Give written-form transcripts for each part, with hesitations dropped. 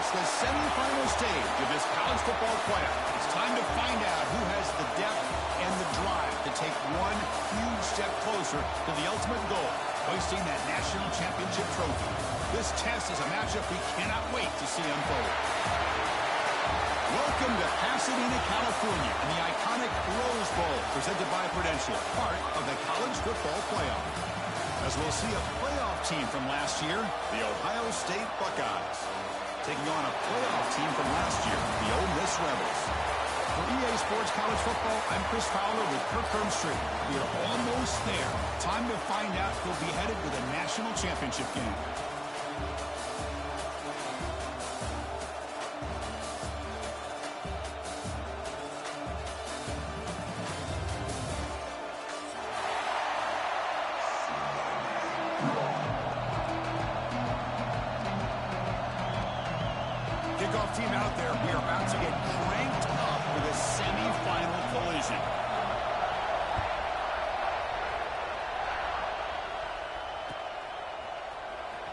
It's the semifinal stage of this college football playoff. It's time to find out who has the depth and the drive to take one huge step closer to the ultimate goal, hoisting that national championship trophy. This test is a matchup we cannot wait to see unfold. Welcome to Pasadena, California, and the iconic Rose Bowl, presented by Prudential, part of the college football playoff. As we'll see a playoff team from last year, the Ohio State Buckeyes, taking on a playoff team from last year, the Ole Miss Rebels. For EA Sports College Football, I'm Chris Fowler with Kirk Herbstreit. We are almost there. Time to find out who'll be headed to the national championship game. Kickoff team out there. We are about to get cranked up with a semifinal collision.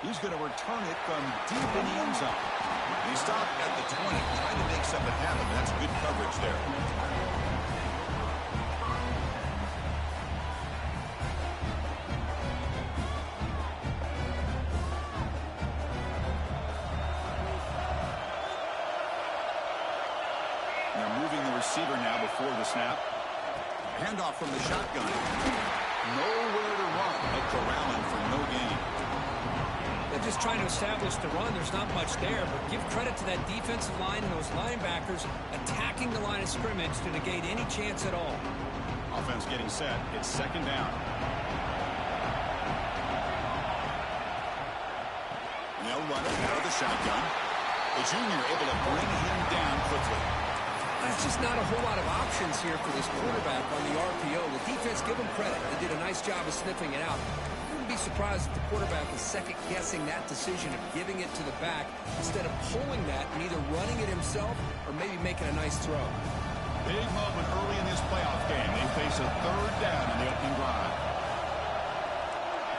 He's going to return it from deep in the end zone. He stopped at the 20, trying to make something happen. That's good coverage there. Receiver now before the snap. Handoff from the shotgun. Nowhere to run, but corralling for no gain. They're just trying to establish the run. There's not much there, but give credit to that defensive line and those linebackers attacking the line of scrimmage to negate any chance at all. Offense getting set. It's second down. They'll run it out of the shotgun. The junior able to bring him down quickly. There's just not a whole lot of options here for this quarterback on the RPO. The defense, give them credit. They did a nice job of sniffing it out. I wouldn't be surprised if the quarterback is second-guessing that decision of giving it to the back instead of pulling that and either running it himself or maybe making a nice throw. Big moment early in this playoff game. They face a third down in the opening drive.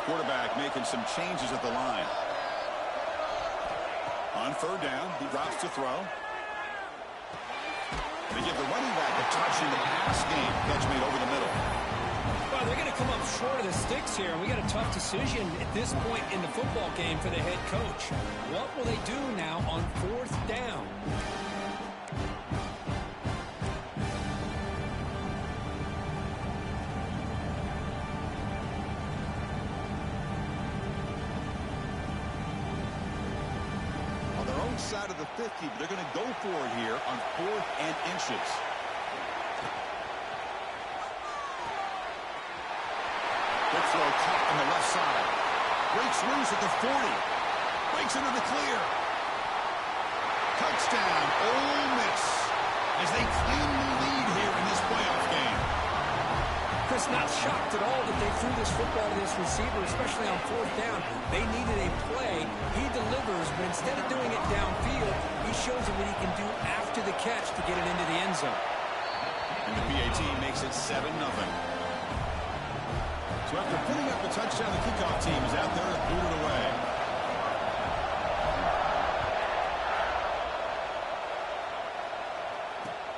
Quarterback making some changes at the line. On third down, he drops to throw. They give the running back a touch in the pass game. Catch made over the middle. Well, they're going to come up short of the sticks here, and we got a tough decision at this point in the football game for the head coach. What will they do now on fourth down? Side of the 50, but they're going to go for it here on 4th and inches. Good throw caught on the left side. Breaks loose at the 40. Breaks into the clear. Touchdown, Ole Miss, as they claim the lead here in this playoff game. Chris, not shocked at all that they threw this football to this receiver, especially on fourth down. They needed a play. He delivers, but instead of doing it downfield, he shows them what he can do after the catch to get it into the end zone. And the PAT makes it 7-0. So after putting up the touchdown, the kickoff team is out there to boot it away.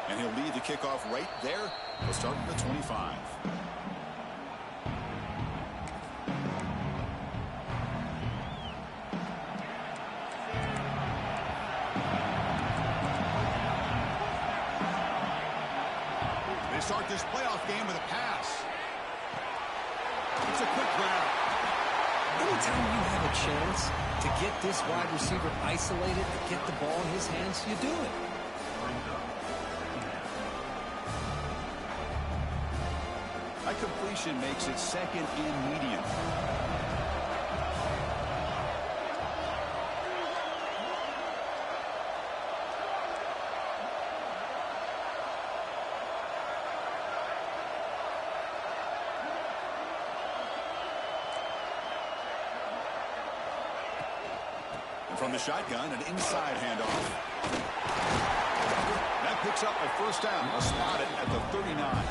And he'll lead the kickoff right there. We'll start at the 25. They start this playoff game with a pass. It's a quick grab. Anytime you have a chance to get this wide receiver isolated, to get the ball in his hands, you do it. That completion makes it second and medium. And from the shotgun, an inside handoff. That picks up a first down. Spotted at the 39.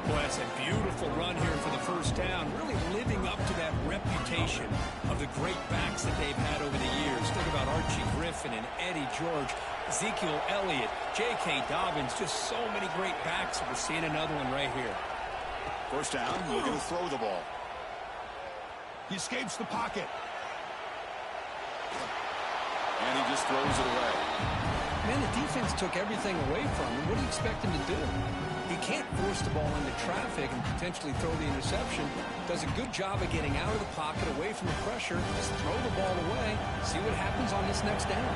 Well, that's a beautiful run here for the first down, really living up to that reputation of the great backs that they've had over the years. Think about Archie Griffin and Eddie George, Ezekiel Elliott, J.K. Dobbins, just so many great backs. We're seeing another one right here. First down, looking to throw the ball. He escapes the pocket. And he just throws it away. Man, the defense took everything away from him. What do you expect him to do? He can't force the ball into traffic and potentially throw the interception. Does a good job of getting out of the pocket, away from the pressure. Just throw the ball away. See what happens on this next down.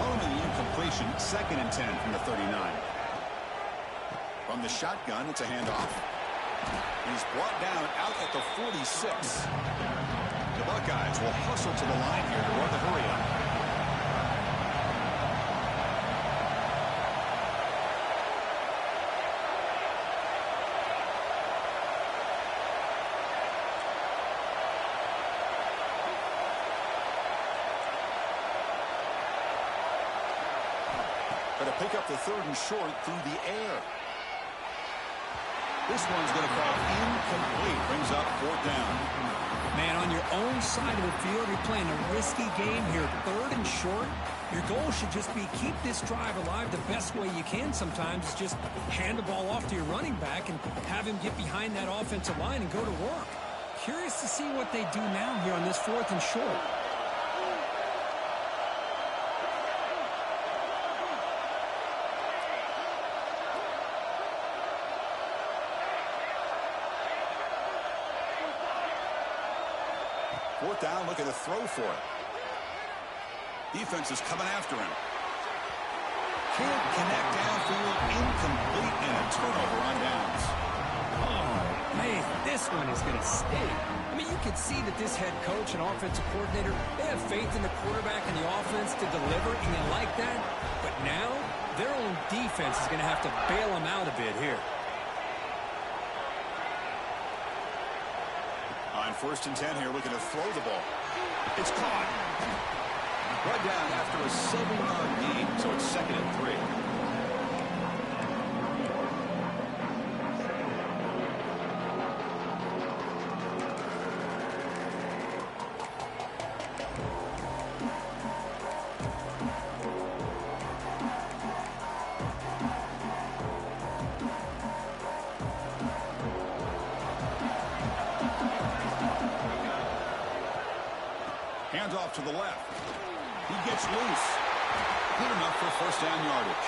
Following the incompletion, 2nd and 10 from the 39. From the shotgun, it's a handoff. He's brought down out at the 46. The Buckeyes will hustle to the line here to run the hurry up. Going to pick up the 3rd and short through the air. This one's going to fall incomplete. Brings up 4th down. Man, on your own side of the field, you're playing a risky game here. 3rd and short. Your goal should just be keep this drive alive the best way you can sometimes. Is just hand the ball off to your running back and have him get behind that offensive line and go to work. Curious to see what they do now here on this 4th and short. Fourth down, looking to throw for it. Defense is coming after him. Can't connect downfield, incomplete, and a turnover on downs. Oh, man, this one is going to stay. I mean, you can see that this head coach and offensive coordinator, they have faith in the quarterback and the offense to deliver, and you like that. But now, their own defense is going to have to bail them out a bit here. On 1st and 10 here, looking to throw the ball. It's caught. Right down after a 7-yard gain, so it's 2nd and 3. Hands off to the left. He gets loose. Good enough for 1st down yardage.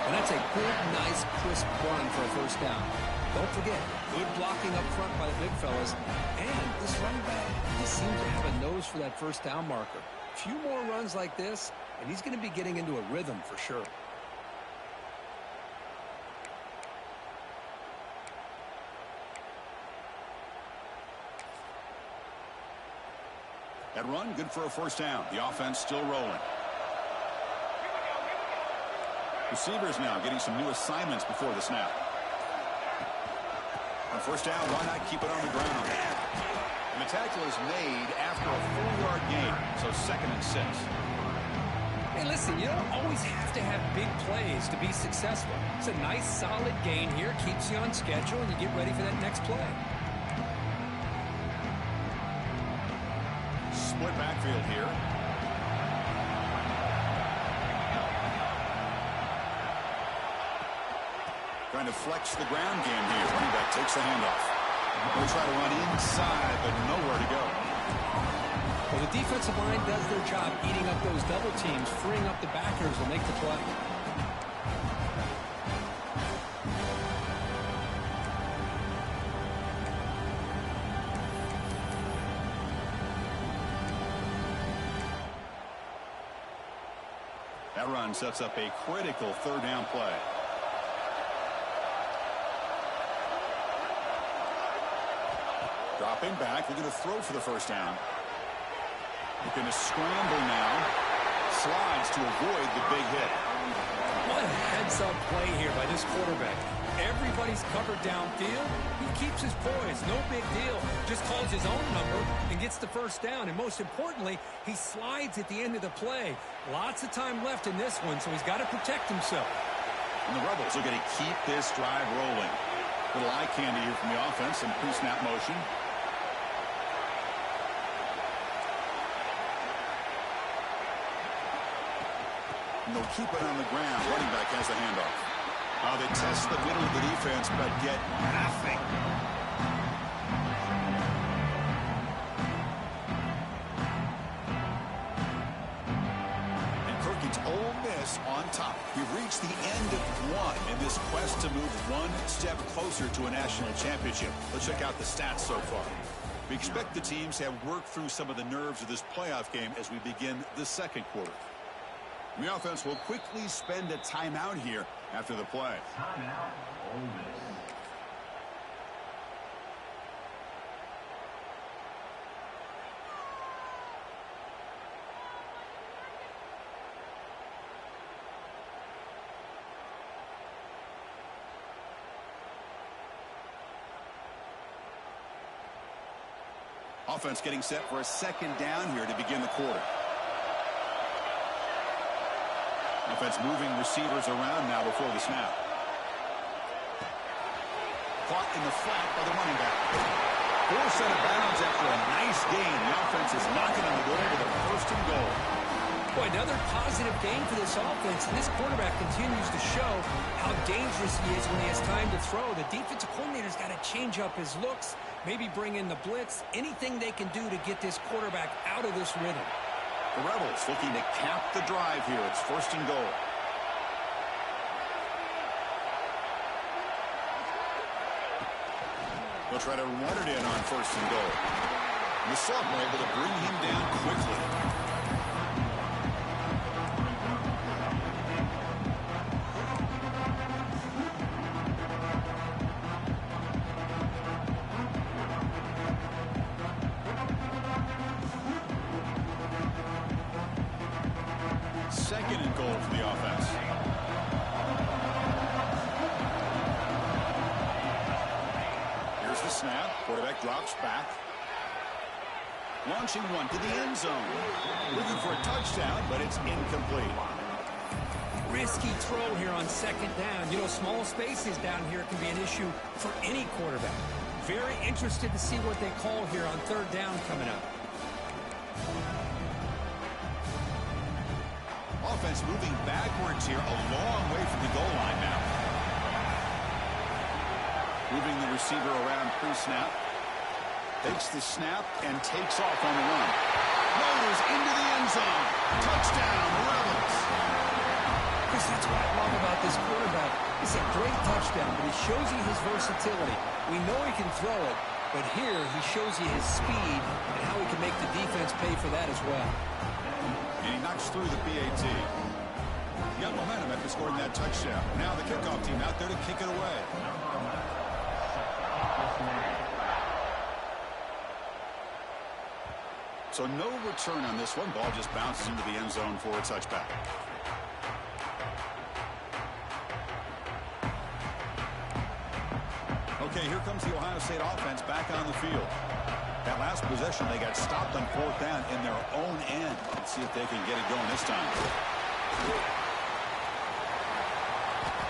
And that's a good, nice, crisp run for a 1st down. Don't forget, good blocking up front by the big fellas. And this running back just seems to have a nose for that 1st down marker. A few more runs like this, and he's going to be getting into a rhythm for sure. That run, good for a 1st down. The offense still rolling. Receivers now getting some new assignments before the snap. On 1st down, why not keep it on the ground? And the tackle is made after a 4-yard gain, so 2nd and 6. Hey, listen, you don't always have to have big plays to be successful. It's a nice, solid gain here, keeps you on schedule, and you get ready for that next play. Split backfield here. Trying to flex the ground game here. Running back takes the handoff. They'll try to run inside, but nowhere to go. Well, the defensive line does their job eating up those double teams, freeing up the backers to make the play. That run sets up a critical 3rd down play. Dropping back, looking to throw for the 1st down. Looking to scramble now. Slides to avoid the big hit. What a heads-up play here by this quarterback. Everybody's covered downfield. He keeps his poise. No big deal. Just calls his own number and gets the 1st down. And most importantly, he slides at the end of the play. Lots of time left in this one, so he's got to protect himself. And the Rebels are going to keep this drive rolling. Little eye candy here from the offense and pre-snap motion. And they'll keep it on the ground. Running back has the handoff. They test the middle of the defense, but get nothing. And Kirkland's Ole Miss on top. We've reached the end of one in this quest to move one step closer to a national championship. Let's check out the stats so far. We expect the teams to have worked through some of the nerves of this playoff game as we begin the second quarter. The offense will quickly spend a timeout here after the play. Timeout, Ole Miss. Offense getting set for a second down here to begin the quarter. Offense moving receivers around now before the snap. Caught in the flat by the running back. Forced out of bounds after a nice gain. The offense is knocking on the door with a first and goal. Boy, another positive game for this offense. And this quarterback continues to show how dangerous he is when he has time to throw. The defensive coordinator's got to change up his looks, maybe bring in the blitz, anything they can do to get this quarterback out of this rhythm. The Rebels looking to cap the drive here. It's first and goal. They'll try to run it in on first and goal. And the Sub were able to bring him down quickly. Second and goal for the offense. Here's the snap. Quarterback drops back. Launching one to the end zone. Looking for a touchdown, but it's incomplete. Risky throw here on second down. You know, small spaces down here can be an issue for any quarterback. Very interested to see what they call here on third down coming up. Offense moving backwards here, a long way from the goal line now. Moving the receiver around pre-snap. Takes the snap and takes off on the run. Motors into the end zone. Touchdown, the Rebels. Chris, that's what I love about this quarterback. It's a great touchdown, but he shows you his versatility. We know he can throw it, but here he shows you his speed and how he can make the defense pay for that as well. And he knocks through the PAT. He got momentum after scoring that touchdown. Now the kickoff team out there to kick it away. So no return on this one. Ball just bounces into the end zone for a touchback. Okay, here comes the Ohio State offense back on the field. That last possession, they got stopped on fourth down in their own end. Let's see if they can get it going this time.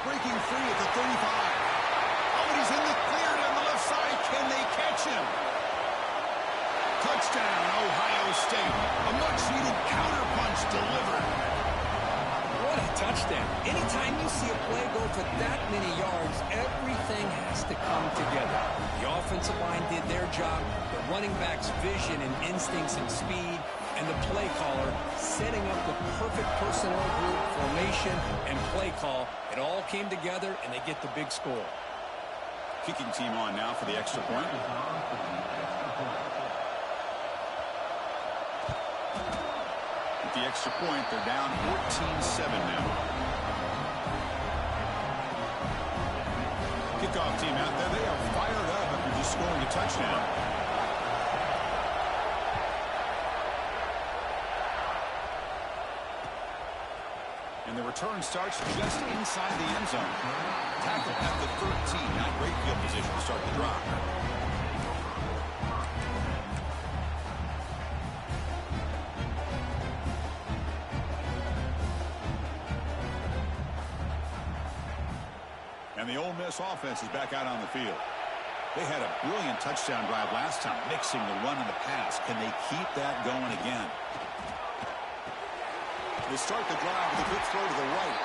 Breaking free at the 35. Oh, and he's in the clear down the left side. Can they catch him? Touchdown, Ohio State. A much-needed counterpunch delivered. What a touchdown. Anytime you see a play go for that many yards, everything has to come together. The offensive line did their job, the running back's vision and instincts and speed, and the play caller setting up the perfect personnel group, formation, and play call. It all came together, and they get the big score. Kicking team on now for the extra point. With the extra point, they're down 14-7 now. Kickoff team out there. They are fired up after just scoring a touchdown. And the return starts just inside the end zone. Tackle at the 13. Not great field position to start the drive. And And the Ole Miss offense is back out on the field. They had a brilliant touchdown drive last time, mixing the run and the pass. Can they keep that going again? They start the drive with a quick throw to the right.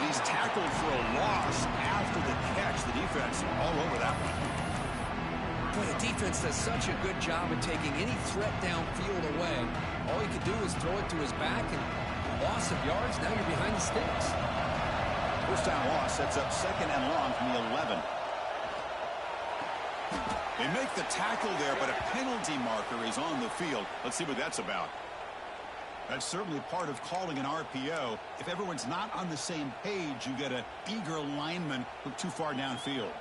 He's tackled for a loss after the catch. The defense all over that one. Boy, the defense does such a good job of taking any threat downfield away. All he could do is throw it to his back, and loss of yards, now you're behind the sticks. First down loss sets up second and long from the 11. They make the tackle there, but a penalty marker is on the field. Let's see what that's about. That's certainly part of calling an RPO. If everyone's not on the same page, you get an eager lineman look too far downfield.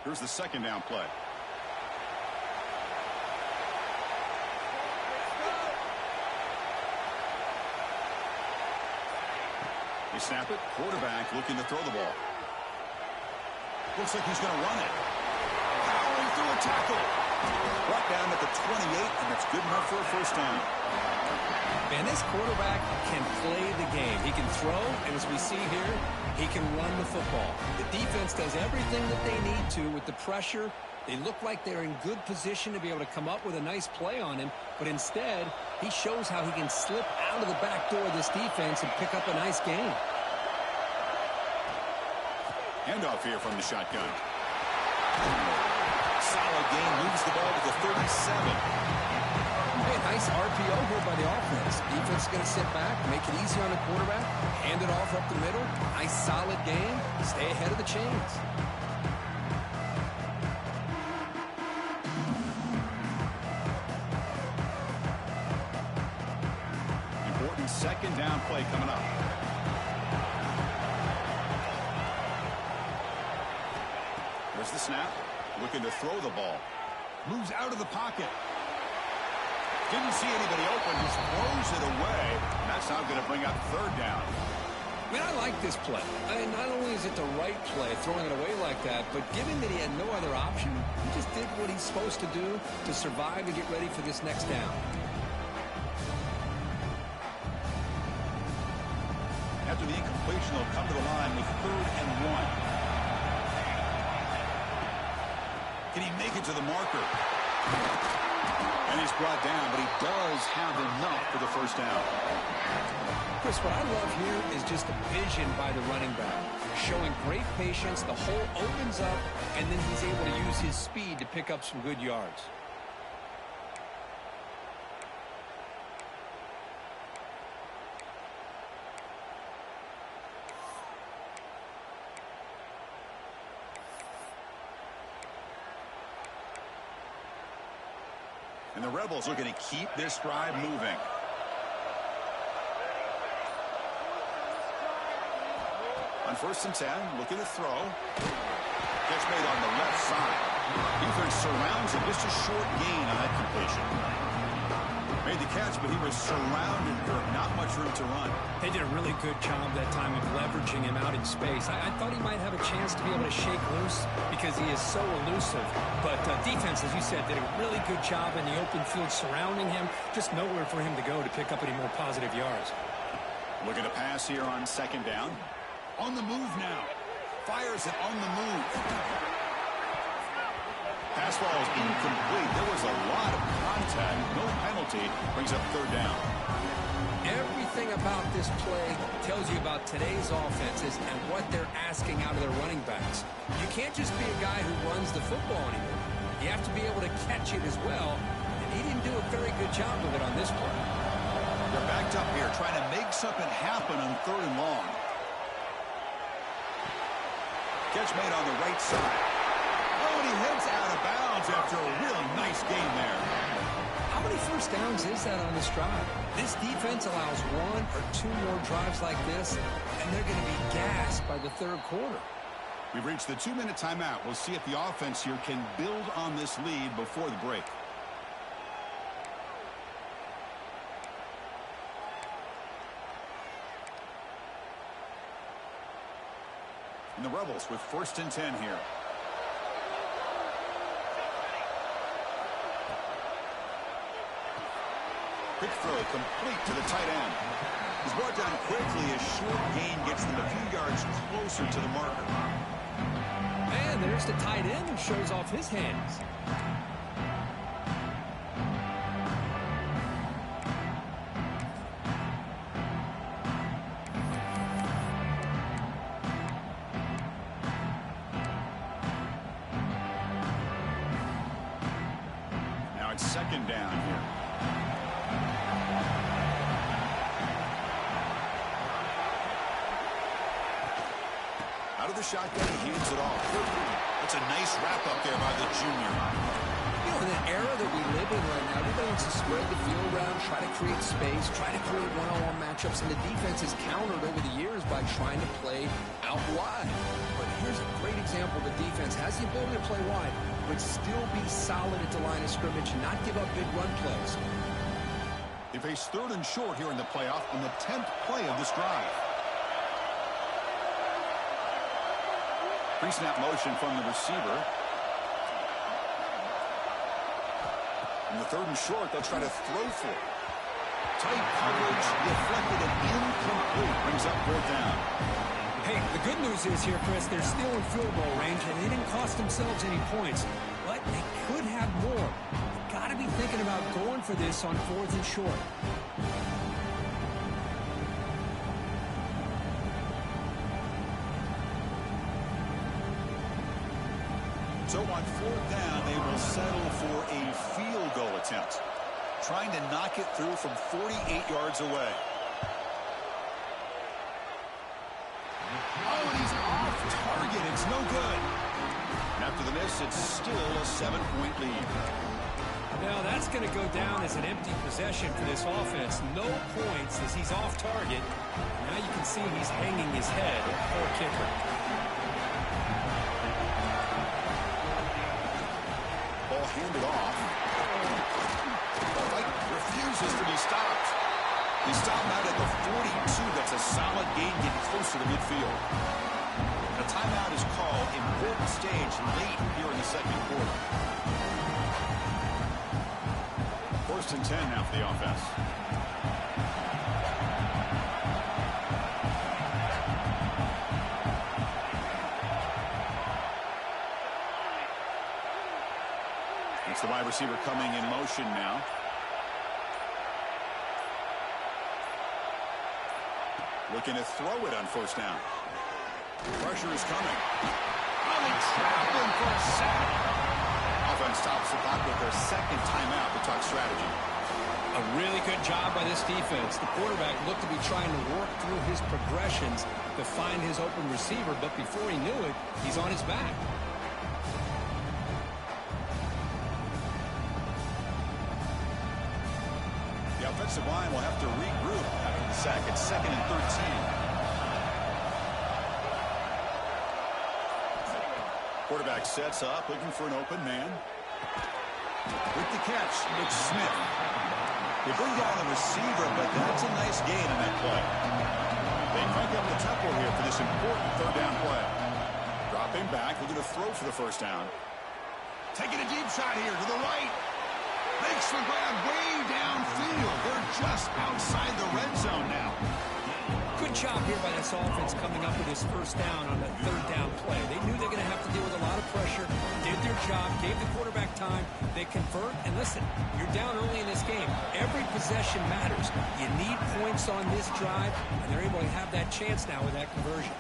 Here's the second down play. They snap it. Quarterback looking to throw the ball. Looks like he's going to run it. Powering through a tackle. Brought down at the 28, and that's good enough for a first down. Man, this quarterback can play the game. He can throw, and as we see here, he can run the football. The defense does everything that they need to with the pressure. They look like they're in good position to be able to come up with a nice play on him, but instead, he shows how he can slip out of the back door of this defense and pick up a nice gain. Handoff here from the shotgun. Solid gain, moves the ball to the 37. Hey, nice RPO here by the offense. Defense is going to sit back, make it easy on the quarterback, hand it off up the middle. Nice solid game. Stay ahead of the chains. Important second down play coming up. There's the snap. Looking to throw the ball. Moves out of the pocket. Didn't see anybody open. Just throws it away. And that's now going to bring up third down. I mean, I like this play. Not only is it the right play, throwing it away like that, but given that he had no other option, he just did what he's supposed to do to survive and get ready for this next down. After the incompletion, they'll come to the line with 3rd and 1. Can he make it to the marker? And he's brought down, but he does have enough for the first down. Chris, what I love here is just the vision by the running back. Showing great patience, the hole opens up, and then he's able to use his speed to pick up some good yards. And the Rebels are going to keep this drive moving. On 1st and 10, looking to throw. Catch made on the left side. Defense surrounds him. Just a short gain on that completion. Made the catch, but he was surrounded. Not much room to run. They did a really good job that time of leveraging him out in space. I thought he might have a chance to be able to shake loose because he is so elusive. But defense, as you said, did a really good job in the open field surrounding him. Just nowhere for him to go to pick up any more positive yards. Looking to pass here on 2nd down. On the move now. Fires it on the move. Pass ball is incomplete. There was a lot of contact. No penalty. Brings up 3rd down. Everything about this play tells you about today's offenses and what they're asking out of their running backs. You can't just be a guy who runs the football anymore. You have to be able to catch it as well, and he didn't do a very good job of it on this play. They're backed up here trying to make something happen on 3rd and long. Catch made on the right side. Oh, and he heads out of bounds after a really nice game there. How many first downs is that on this drive? This defense allows 1 or 2 more drives like this, and they're going to be gassed by the 3rd quarter. We've reached the 2-minute timeout. We'll see if the offense here can build on this lead before the break. And the Rebels with 1st and 10 here. Quick throw complete to the tight end. He's brought down quickly. A short gain gets them a few yards closer to the marker. And there's the tight end who shows off his hands. Now it's second down here. Out of the shotgun, he hands it off. That's a nice wrap-up there by the junior. You know, in an era that we live in right now, everybody wants to spread the field around, try to create space, try to create one-on-one matchups, and the defense has countered over the years by trying to play out wide. But here's a great example. The defense has the ability to play wide, but still be solid at the line of scrimmage and not give up big run plays. They face third and short here in the playoff on the 10th play of this drive. Pre-snap motion from the receiver. In the third and short, they'll try to throw for it. Tight coverage, deflected and incomplete. Brings up fourth down. Hey, the good news is here, Chris, they're still in field goal range, and they didn't cost themselves any points. But they could have more. You've got to be thinking about going for this on fourth and short. So on fourth down, they will settle for a field goal attempt. Trying to knock it through from 48 yards away. Oh, and he's off target. It's no good. And after the miss, it's still a 7-point lead. Now that's going to go down as an empty possession for this offense. No points as he's off target. Now you can see he's hanging his head. Poor kicker. Handed off. White refuses to be stopped. They stop out at the 42. That's a solid gain, getting close to the midfield. A timeout is called. Important stage late here in the second quarter. First and 10 now for the offense. It's the wide receiver coming in motion now. Looking to throw it on first down. Pressure is coming. Oh, they trap him for a sack. Offense stops the clock with their second timeout to talk strategy. A really good job by this defense. The quarterback looked to be trying to work through his progressions to find his open receiver, but before he knew it, he's on his back. The offensive line will have to regroup after the sack. It's second and 13. Quarterback sets up, looking for an open man. With the catch, it's Smith. They bring down the receiver, but that's a nice gain in that play. They crank up the tempo here for this important third down play. Dropping back, looking to throw for the first down. Taking a deep shot here to the right. Makes the grab way downfield. They're just outside the red zone now. Good job here by this offense coming up with his first down on that third down play. They knew they're going to have to deal with a lot of pressure, did their job, gave the quarterback time. They convert, and listen, you're down early in this game. Every possession matters. You need points on this drive, and they're able to have that chance now with that conversion.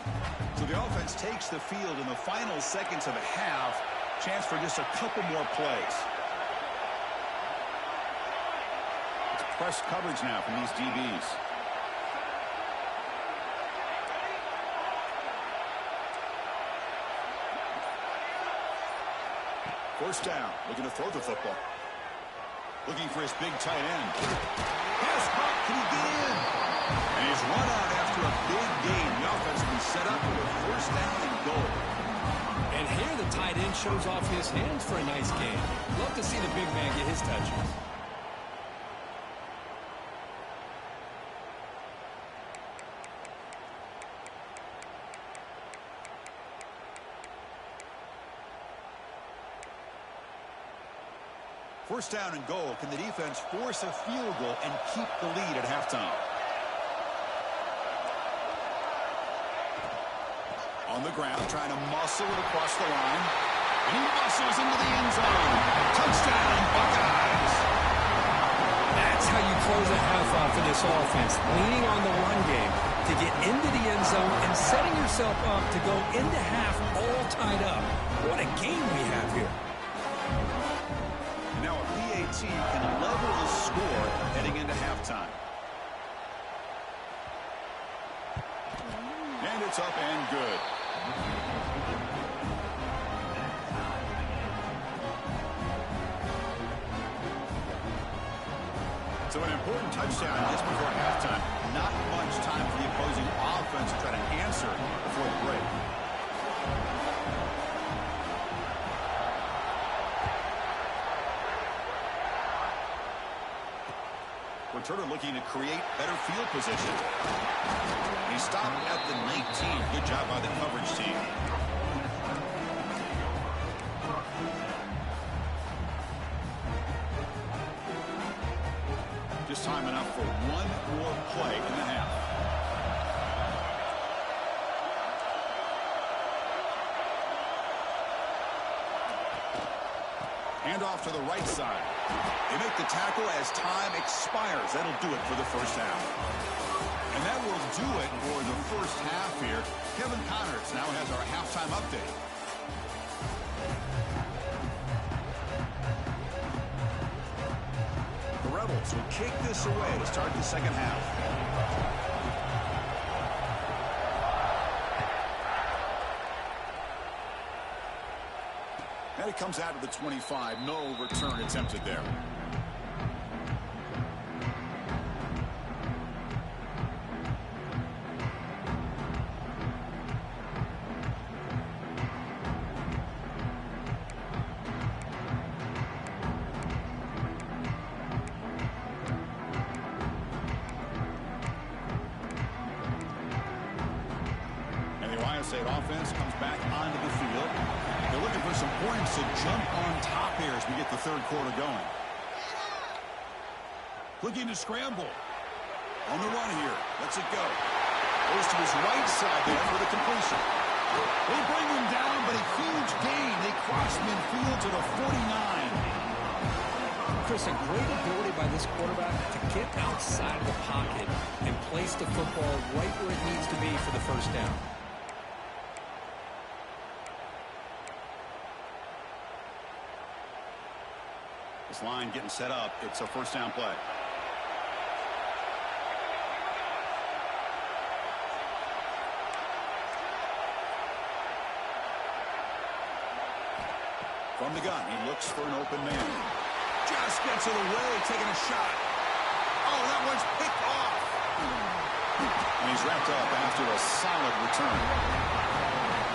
So the offense takes the field in the final seconds of the half. Chance for just a couple more plays. It's press coverage now from these DBs. First down, looking to throw the football. Looking for his big tight end. Pass caught, can he get in? And he's run out after a big gain. The offense will be set up with a first down and goal. And here the tight end shows off his hands for a nice game. Love to see the big man get his touches. First down and goal. Can the defense force a field goal and keep the lead at halftime? On the ground, trying to muscle it across the line. And he muscles into the end zone. Touchdown, Buckeyes. That's how you close a half off in this offense. Leaning on the run game to get into the end zone and setting yourself up to go into half all tied up. What a game we have here. Now a PAT can level the score heading into halftime. And it's up and good. So an important touchdown just before halftime. Not much time for the opposing offense to try to answer before the break. Returner looking to create better field position. He stopped at the 19. Good job by the coverage team. Just time enough for one more play in the half. Handoff to the right side. They make the tackle as time expires. That'll do it for the first half. And that will do it for the first half here. Kevin Connors now has our halftime update. The Rebels will kick this away to start the second half. And it comes out of the 25. No return attempted there. And the Ohio State offense comes back onto the field. They're looking for some points to jump on top here as we get the third quarter going. Looking to scramble. On the run here. Lets it go. Goes to his right side there for the completion. They bring him down, but a huge gain. They cross midfield to the 49. Chris, a great ability by this quarterback to get outside of the pocket and place the football right where it needs to be for the first down. This line getting set up. It's a first down play. From the gun, he looks for an open man. Just gets it away, taking a shot. Oh, that one's picked off. And he's wrapped up after a solid return.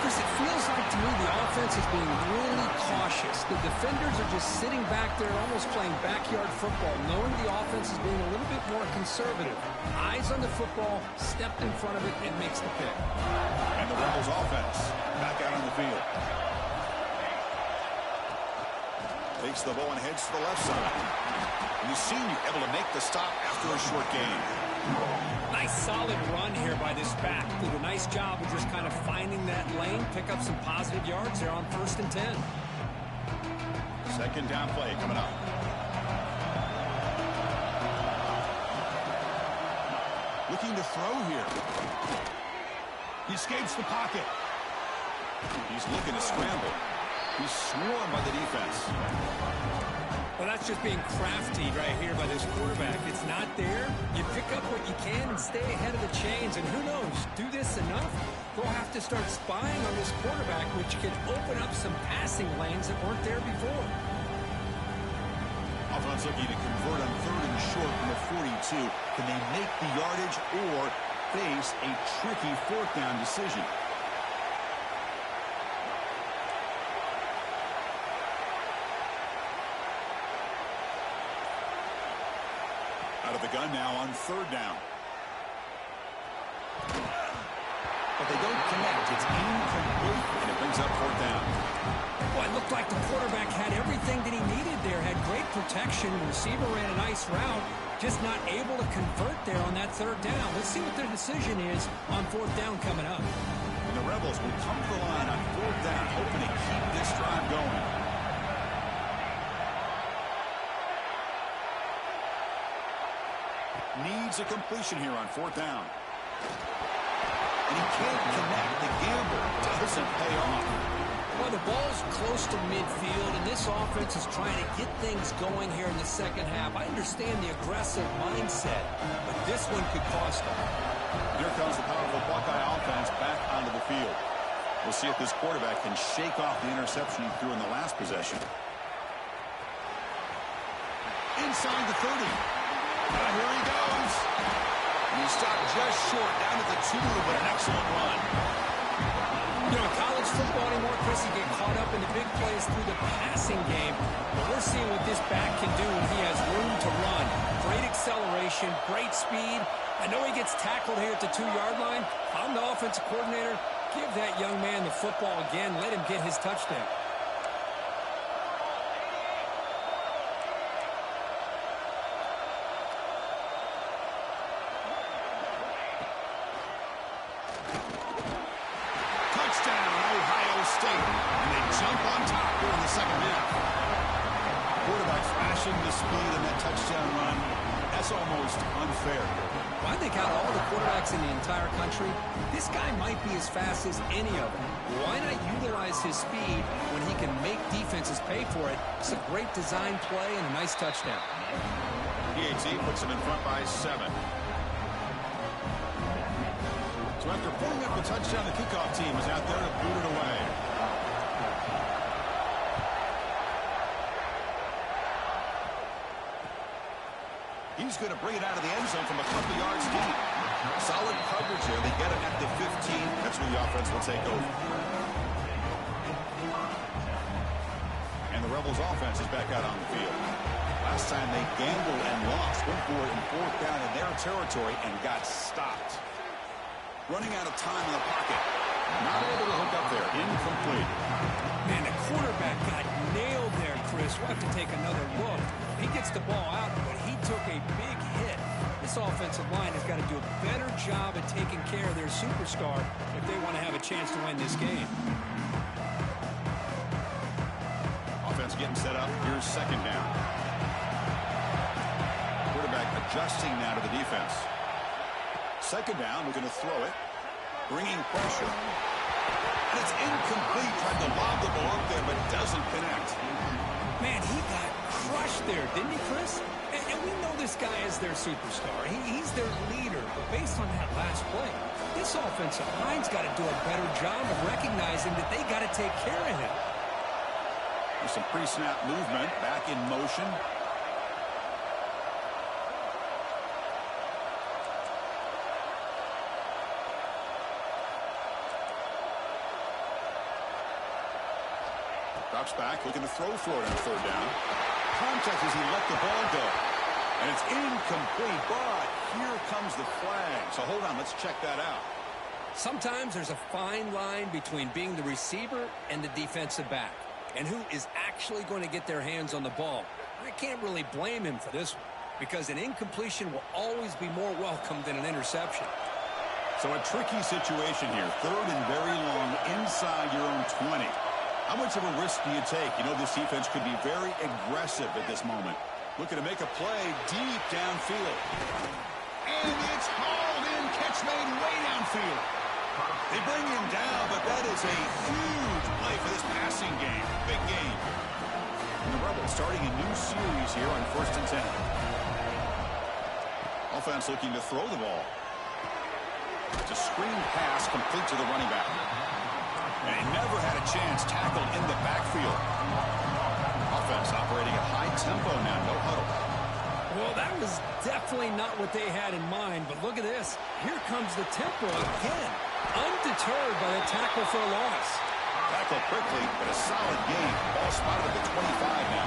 Chris, it feels like to me the offense is being really cautious. The defenders are just sitting back there almost playing backyard football, knowing the offense is being a little bit more conservative. Eyes on the football, stepped in front of it, and makes the pick. And the Rebels offense back out on the field. Takes the ball and heads to the left side. And the senior able to make the stop after a short gain. Nice solid run here by this back. Did a nice job of just kind of finding that lane, pick up some positive yards there on 1st and 10. Second down play coming up. Looking to throw here. He escapes the pocket. He's looking to scramble. He's swarmed by the defense. Well, that's just being crafty right here by this quarterback. It's not there. You pick up what you can and stay ahead of the chains. And who knows, do this enough, they'll have to start spying on this quarterback, which can open up some passing lanes that weren't there before. Offense looking to convert on 3rd and short from the 42. Can they make the yardage or face a tricky 4th down decision? Out of the gun now on 3rd down. but they don't connect. It's incomplete, and it brings up fourth down. Well, it looked like the quarterback had everything that he needed there. Had great protection. The receiver ran a nice route. Just not able to convert there on that third down. Let's see what their decision is on fourth down coming up. And the Rebels will come to the line on fourth down, hoping to keep this drive going. Needs a completion here on fourth down. And he can't connect. The gamble doesn't pay off. Well, the ball's close to midfield, and this offense is trying to get things going here in the second half. I understand the aggressive mindset, but this one could cost them. Here comes the powerful Buckeye offense back onto the field. We'll see if this quarterback can shake off the interception he threw in the last possession. Inside the 30. And here he goes. And he stopped just short, down at the 2, but an excellent run. You know, in college football anymore, Chris, you get caught up in the big plays through the passing game. But we're seeing what this back can do when he has room to run. Great acceleration, great speed. I know he gets tackled here at the 2-yard line. If I'm the offensive coordinator, give that young man the football again. Let him get his touchdown. And they jump on top here in the second half. Quarterback flashing the speed in that touchdown run. That's almost unfair. Well, I think out of all the quarterbacks in the entire country, this guy might be as fast as any of them. Why not utilize his speed when he can make defenses pay for it? It's a great design play and a nice touchdown. PAT puts him in front by 7. So after pulling up the touchdown, the kickoff team is out there to boot it away. He's going to bring it out of the end zone from a couple yards deep. Solid coverage here. They get him at the 15. That's where the offense will take over. And the Rebels offense is back out on the field. Last time they gambled and lost. Went for it in fourth down in their territory and got stopped. Running out of time in the pocket. Not able to hook up there. Incomplete. Man, the quarterback got nailed there, Chris. We'll have to take another look. He gets the ball out, but he took a big hit. This offensive line has got to do a better job at taking care of their superstar if they want to have a chance to win this game. Offense getting set up. Here's second down. Quarterback adjusting now to the defense. Second down, we're going to throw it. Bringing pressure. And it's incomplete. Tried to lob the ball up there, but doesn't connect. Man, he got crushed there, didn't he, Chris? And we know this guy is their superstar. He's their leader. But based on that last play, this offensive line's got to do a better job of recognizing that they got to take care of him. There's some pre-snap movement. Back in motion. Drops back, looking to throw for it on third down. Contact as he let the ball go. And it's incomplete, but here comes the flag. So hold on, let's check that out. Sometimes there's a fine line between being the receiver and the defensive back, and who is actually going to get their hands on the ball. I can't really blame him for this one, because an incompletion will always be more welcome than an interception. So a tricky situation here. Third and very long inside your own 20. How much of a risk do you take? You know, this defense could be very aggressive at this moment. Looking to make a play deep downfield. And it's hauled in. Catch made way downfield. They bring him down, but that is a huge play for this passing game. Big game. And the Rebels starting a new series here on 1st and 10. Offense looking to throw the ball. It's a screen pass complete to the running back. And he never had a chance tackled in the backfield. Offense operating at high tempo now, no huddle. Well, that was definitely not what they had in mind, but look at this. Here comes the tempo again. Undeterred by the tackle for a loss. Tackle quickly, but a solid game. Ball spotted at the 25 now.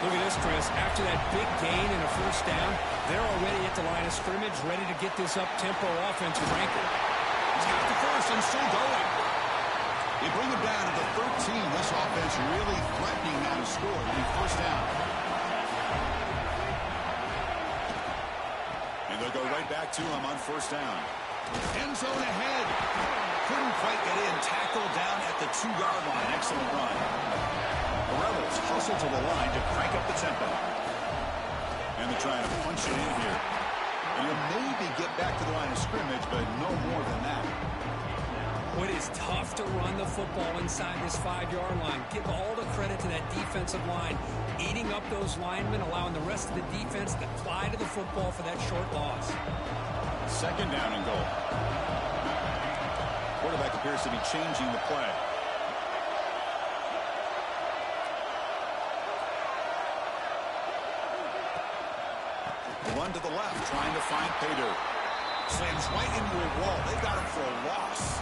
Look at this, Chris. After that big gain and a first down, they're already at the line of scrimmage, ready to get this up-tempo offensive ranking. got the first and still going. They bring it down to the 13. This offense really threatening now to score. It'll be first down. And they'll go right back to him on first down. End zone ahead. Couldn't quite get in. Tackled down at the 2-yard line. Excellent run. The Rebels hustle to the line to crank up the tempo. And they're trying to punch it in here. And you'll maybe get back to the line of scrimmage, but no more than that. Well, it is tough to run the football inside this 5-yard line. Give all the credit to that defensive line, eating up those linemen, allowing the rest of the defense to fly to the football for that short loss. Second down and goal. Quarterback appears to be changing the play. Run to the left, trying to find Paydirt. Slams right into a wall. They've got him for a loss.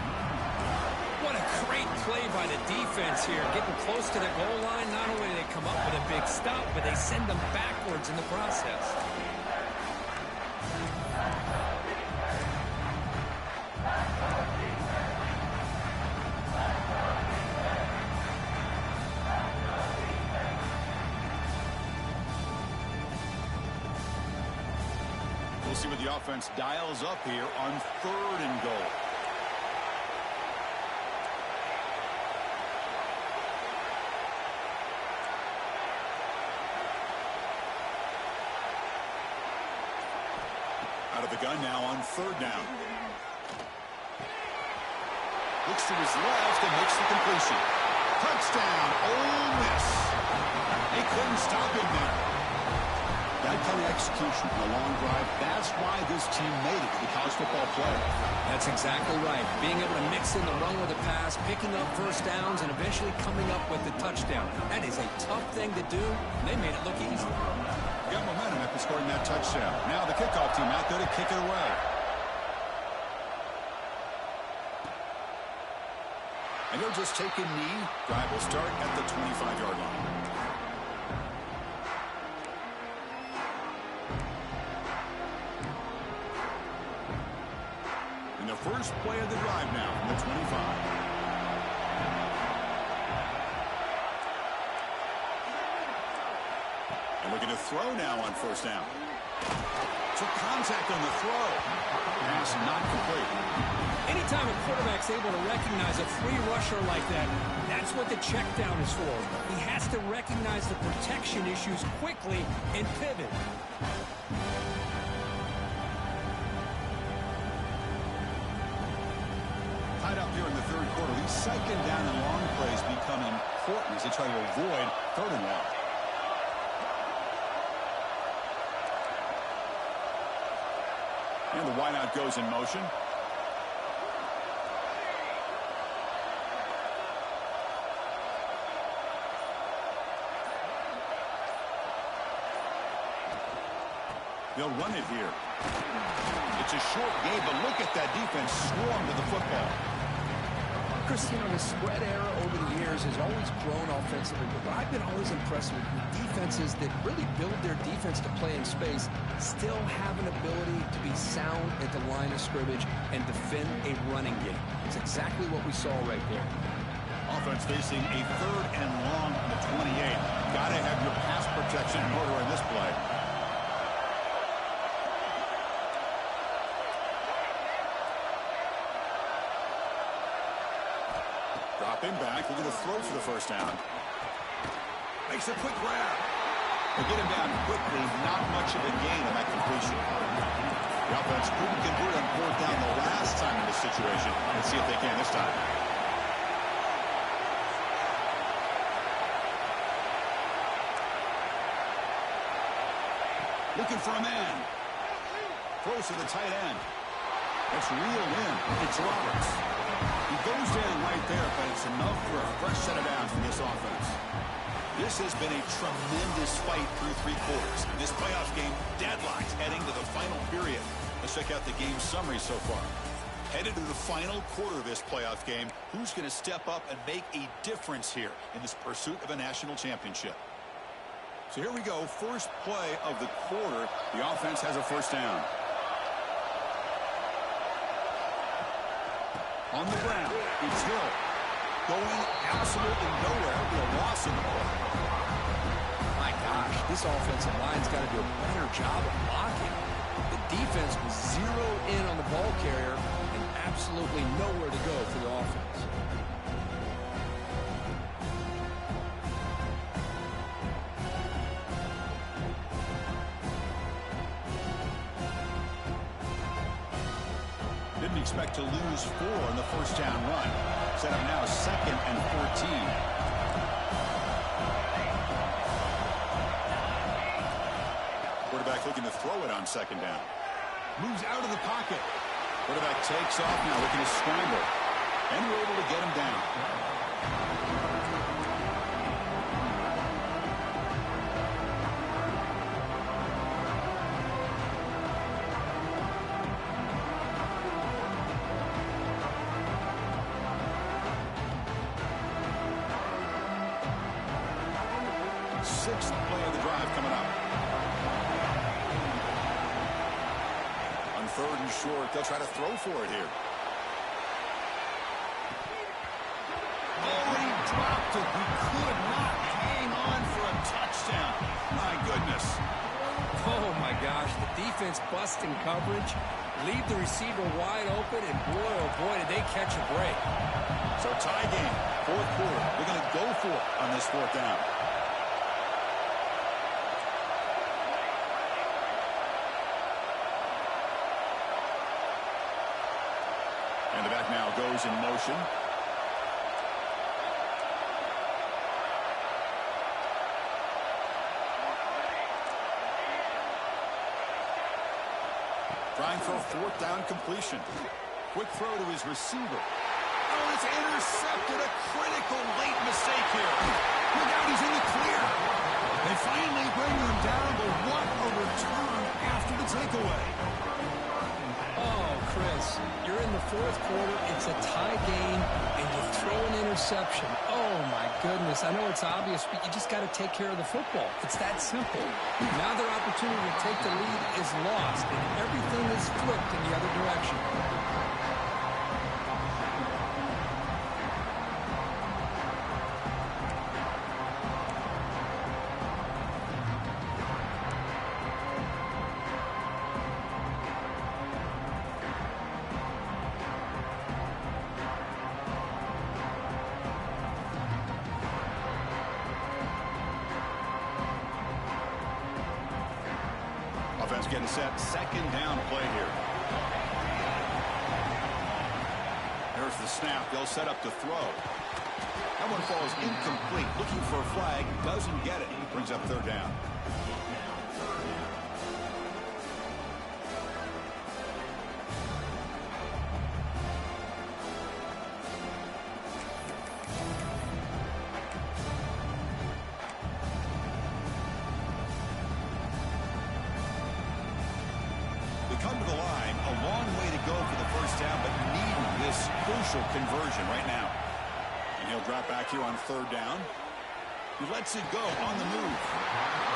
What a great play by the defense here. Getting close to the goal line, not only do they come up with a big stop, but they send them backwards in the process. We'll see what the offense dials up here on third and goal. Out of the gun now on third down. Looks to his left and makes the completion. Touchdown, Ole Miss. They couldn't stop him there. That kind of execution in a long drive, that's why this team made it to the college football playoff. That's exactly right. Being able to mix in the run with the pass, picking up first downs, and eventually coming up with the touchdown. That is a tough thing to do. They made it look easy. Got momentum after scoring that touchdown. Now the kickoff team out there to kick it away. And he'll just take a knee. Drive will start at the 25-yard line. And the first play of the drive now from the 25. Looking to throw now on first down. Took contact on the throw. Pass not complete. Anytime a quarterback's able to recognize a free rusher like that, that's what the check down is for. He has to recognize the protection issues quickly and pivot. Tied up here in the third quarter. These second down and long plays become important as they try to avoid third and long. And the wideout goes in motion. They'll run it here. It's a short game, but look at that defense swarm to the football. Chris, you know, the spread era over the years has always grown offensively, but I've been always impressed with defenses that really build their defense to play in space, still have an ability to be sound at the line of scrimmage and defend a running game. It's exactly what we saw right there. Offense facing a third and long on the 28. Got to have your pass protection in order in this play. Dropping back, looking to throw for the first down. Makes a quick grab. They get him down quickly, not much of a gain on that completion. The offense couldn't convert on fourth down the last time in this situation. Let's see if they can this time. Looking for a man. Throws to the tight end. It's reeled in. It's Roberts. He goes down right there, but it's enough for a fresh set of downs from this offense. This has been a tremendous fight through three quarters. This playoff game deadlocked heading to the final period. Let's check out the game summary so far. Headed to the final quarter of this playoff game, who's going to step up and make a difference here in this pursuit of a national championship? So here we go. First play of the quarter. The offense has a first down. On the ground, it's Hill. Going absolutely nowhere. It'll be a loss in the play. My gosh, this offensive line's got to do a better job of blocking. The defense was zeroed in on the ball carrier and absolutely nowhere to go for the offense. Didn't expect to lose 4 in the first down run. Set up now 2nd and 14. Quarterback looking to throw it on 2nd down. Moves out of the pocket. Quarterback takes off now looking to scramble. And we're able to get him down. Sixth play of the drive coming up. On 3rd and short, they'll try to throw for it here. Oh, he dropped it. He could not hang on for a touchdown. My goodness. Oh, my gosh. The defense busting coverage, leave the receiver wide open, and boy, oh, boy, did they catch a break. So tie game, 4th quarter. They're going to go for it on this 4th down. And the back now goes in motion. Trying for a 4th down completion. Quick throw to his receiver. Oh, it's intercepted. A critical late mistake here. Look out, he's in the clear. They finally bring him down, but what a return after the takeaway. Oh, Chris, you're in the 4th quarter. It's a tie game, and you throw an interception. Oh, my goodness. I know it's obvious, but you just got to take care of the football. It's that simple. Now their opportunity to take the lead is lost, and everything is flipped in the other direction. Offense getting set. 2nd down play here. There's the snap. They'll set up to throw. That one falls incomplete. Looking for a flag. Doesn't get it. Brings up 3rd down. Come to the line, a long way to go for the 1st down, but needing this crucial conversion right now. And he'll drop back here on 3rd down. He lets it go on the move.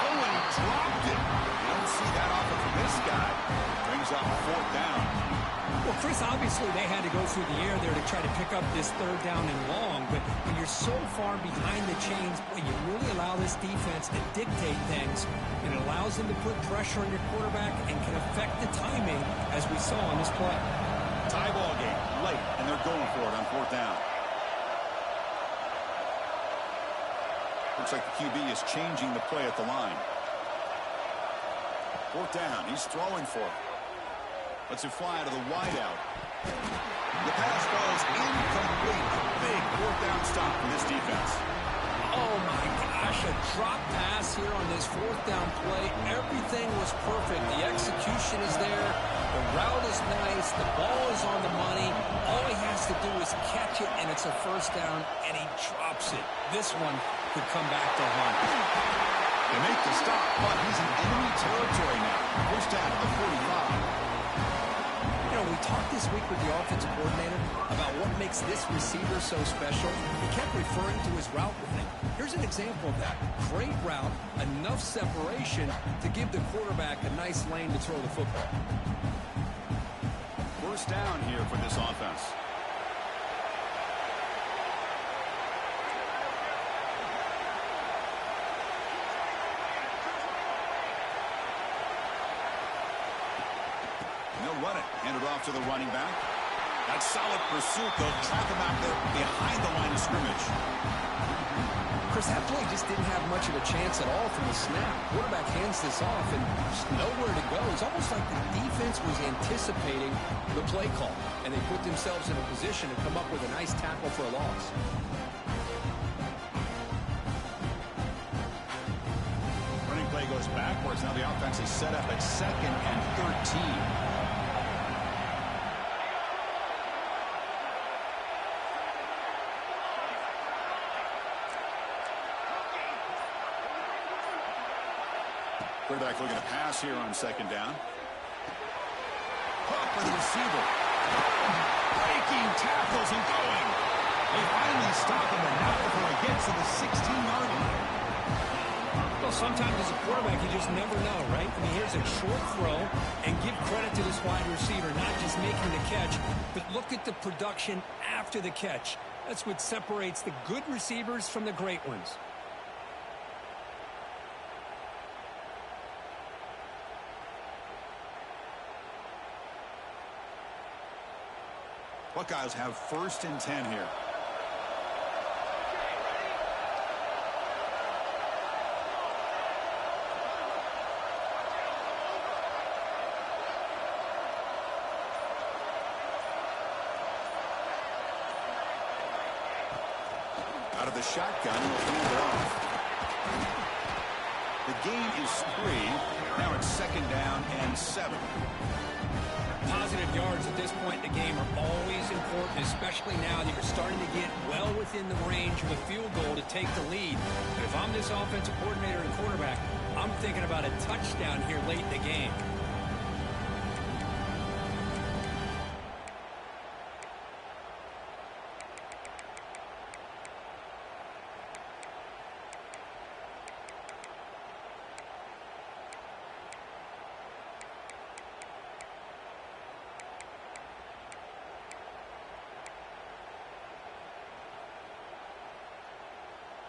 Oh, and he dropped it. You don't see that often from this guy. Brings up 4th down. Well, Chris, obviously they had to go through the air there to try to pick up this 3rd down and long, but when you're so far behind the chains, boy, you really allow this defense to dictate things, and it allows them to put pressure on your quarterback and can affect the timing, as we saw on this play. Tie ball game, late, and they're going for it on 4th down. Looks like the QB is changing the play at the line. 4th down, he's throwing for it. Lets it fly to the wideout. The pass falls incomplete. Big 4th down stop for this defense. Oh, my gosh, a drop pass here on this 4th down play. Everything was perfect. The execution is there. The route is nice. The ball is on the money. All he has to do is catch it, and it's a 1st down, and he drops it. This one could come back to haunt him. They make the stop, but he's in enemy territory now. Pushed out of the 45. You know, we talked this week with the offensive coordinator about what makes this receiver so special. He kept referring to his route running. Here's an example of that. Great route, enough separation to give the quarterback a nice lane to throw the football. 1st down here for this offense. they'll run it. Hand it off to the running back. That's solid pursuit. They'll track him out there behind the line of scrimmage. Chris, that play just didn't have much of a chance at all from the snap. Quarterback hands this off and just nowhere to go. It's almost like the defense was anticipating the play call, and they put themselves in a position to come up with a nice tackle for a loss. Running play goes backwards. Now the offense is set up at 2nd and 13. Quarterback looking to pass here on 2nd down. Hook for the receiver. Breaking tackles and going. They finally stop him, and now before he gets to the 16-yard line. Well, sometimes as a quarterback, you just never know, right? I mean, here's a short throw, and give credit to this wide receiver, not just making the catch, but look at the production after the catch. That's what separates the good receivers from the great ones. Buckeyes have 1st and 10 here. Out of the shotgun, he'll hand it off. The game is 3. Now it's 2nd down and 7. Positive yards at this point in the game are always important, especially now that you're starting to get well within the range of a field goal to take the lead. But if I'm this offensive coordinator and quarterback, I'm thinking about a touchdown here late in the game.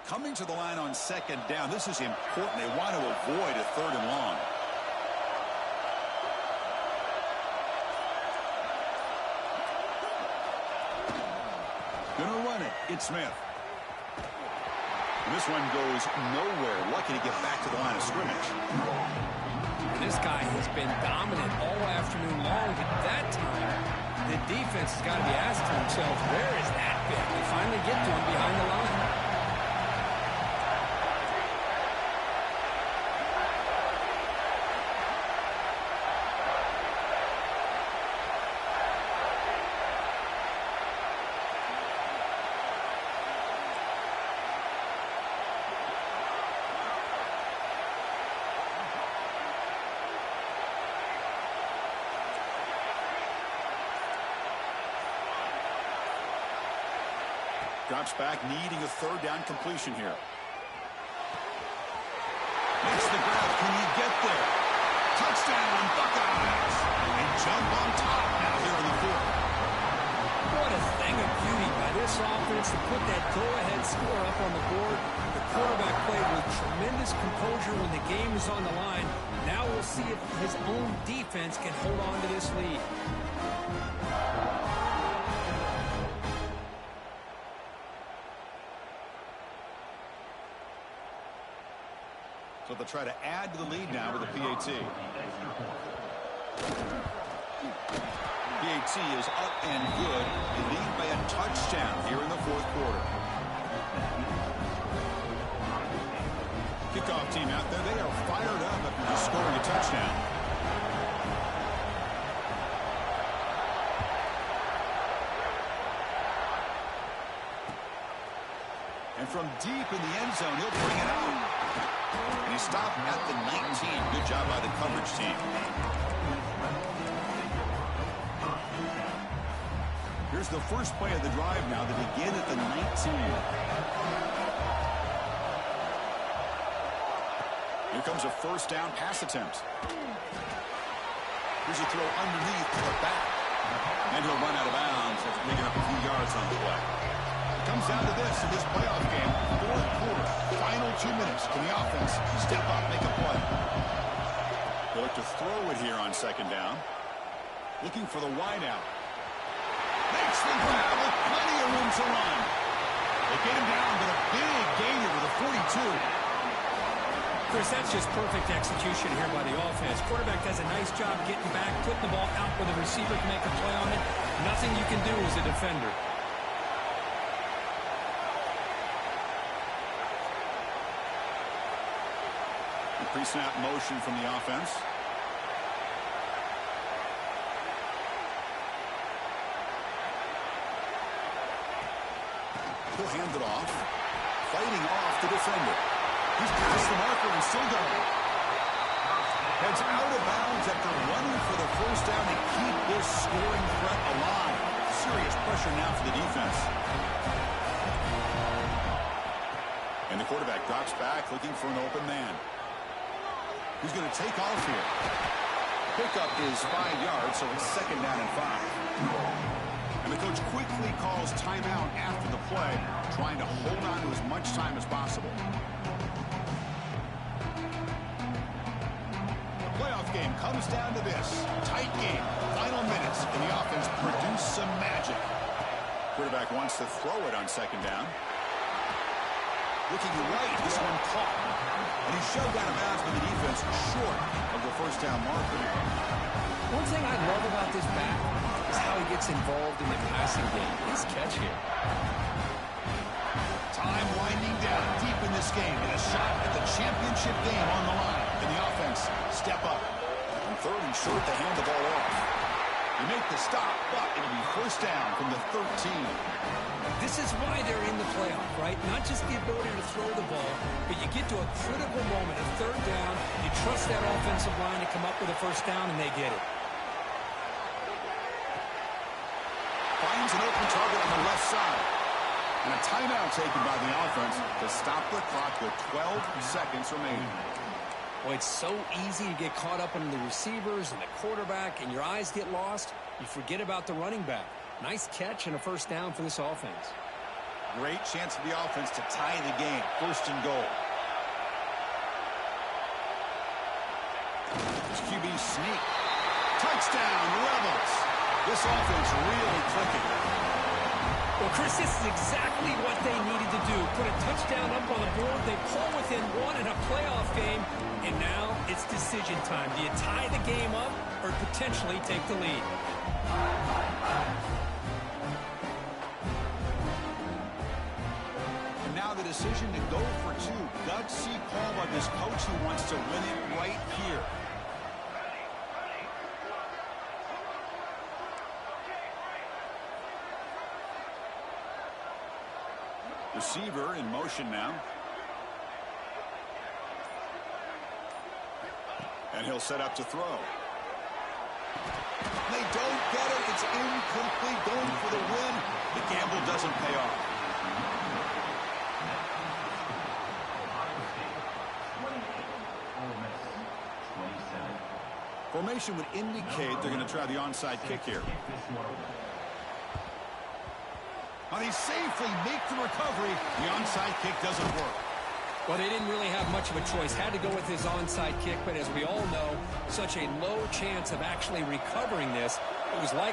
Coming to the line on 2nd down. This is important. They want to avoid a 3rd and long. Gonna run it. It's Smith. And this one goes nowhere. Lucky to get back to the line of scrimmage. This guy has been dominant all afternoon long, but that time the defense has got to be asking themselves, where is that bit? They finally get to him behind the line. Drops back, needing a 3rd down completion here. Makes the grab. Can he get there? Touchdown, Buckeyes. They jump on top now here in the 4th. What a thing of beauty by this offense to put that go-ahead score up on the board. The quarterback played with tremendous composure when the game was on the line. Now we'll see if his own defense can hold on to this lead. So they'll try to add to the lead now with a PAT. PAT is up and good. They lead by a touchdown here in the 4th quarter. Kickoff team out there. They are fired up after just scoring a touchdown. And from deep in the end zone, he'll bring it out. And he stopped at the 19. Good job by the coverage team. Here's the first play of the drive now. They begin at the 19. Here comes a 1st down pass attempt. Here's a throw underneath to the back. And he'll run out of bounds after picking up a few yards on the play. It comes down to this in this playoff game. 4th quarter, final 2 minutes. Can the offense step up, make a play? They look to throw it here on 2nd down. Looking for the wide out. Makes the grab with plenty of room to run. They get him down, but a big gainer with a 42. Chris, that's just perfect execution here by the offense. Quarterback does a nice job getting back, putting the ball out where the receiver can make a play on it. Nothing you can do as a defender. The pre-snap motion from the offense. He'll hand it off. Fighting off the defender. He's past the marker and still going. Heads out of bounds after running for the first down to keep this scoring threat alive. Serious pressure now for the defense. And the quarterback drops back looking for an open man. Who's going to take off here? Pickup is 5 yards, so it's second down and 5. And the coach quickly calls timeout after the play, trying to hold on to as much time as possible. The playoff game comes down to this. Tight game. Final minutes, and the offense produced some magic. Quarterback wants to throw it on second down. Looking right, this one caught. And he's shoved out of bounds by the defense short of the first down marker. One thing I love about this back is how he gets involved in the passing game. His catch here. Time winding down deep in this game, and a shot at the championship game on the line. And the offense step up. On third and short, they hand the ball off. They make the stop, but it'll be first down from the 13. This is why they're in the playoff, right? Not just the ability to throw the ball, but you get to a critical moment, a third down, you trust that offensive line to come up with a first down, and they get it. Finds an open target on the left side. And a timeout taken by the offense to stop the clock with 12 seconds remaining. Well, it's so easy to get caught up in the receivers and the quarterback, and your eyes get lost. You forget about the running back. Nice catch and a first down for this offense. Great chance for the offense to tie the game. First and goal. It's QB sneak. Touchdown, Rebels. This offense really clicking. Well, Chris, this is exactly what they needed to do. Put a touchdown up on the board. They pull within one in a playoff game. And now it's decision time. Do you tie the game up or potentially take the lead? And now the decision to go for two. Gutsy call by this coach who wants to win it right here. Receiver in motion now. And he'll set up to throw. They don't get it. It's incomplete. Going for the win. The gamble doesn't pay off. Formation would indicate they're going to try the onside kick here. And he safely makes the recovery. The onside kick doesn't work. Well, they didn't really have much of a choice. Had to go with his onside kick, but as we all know, such a low chance of actually recovering this. It was like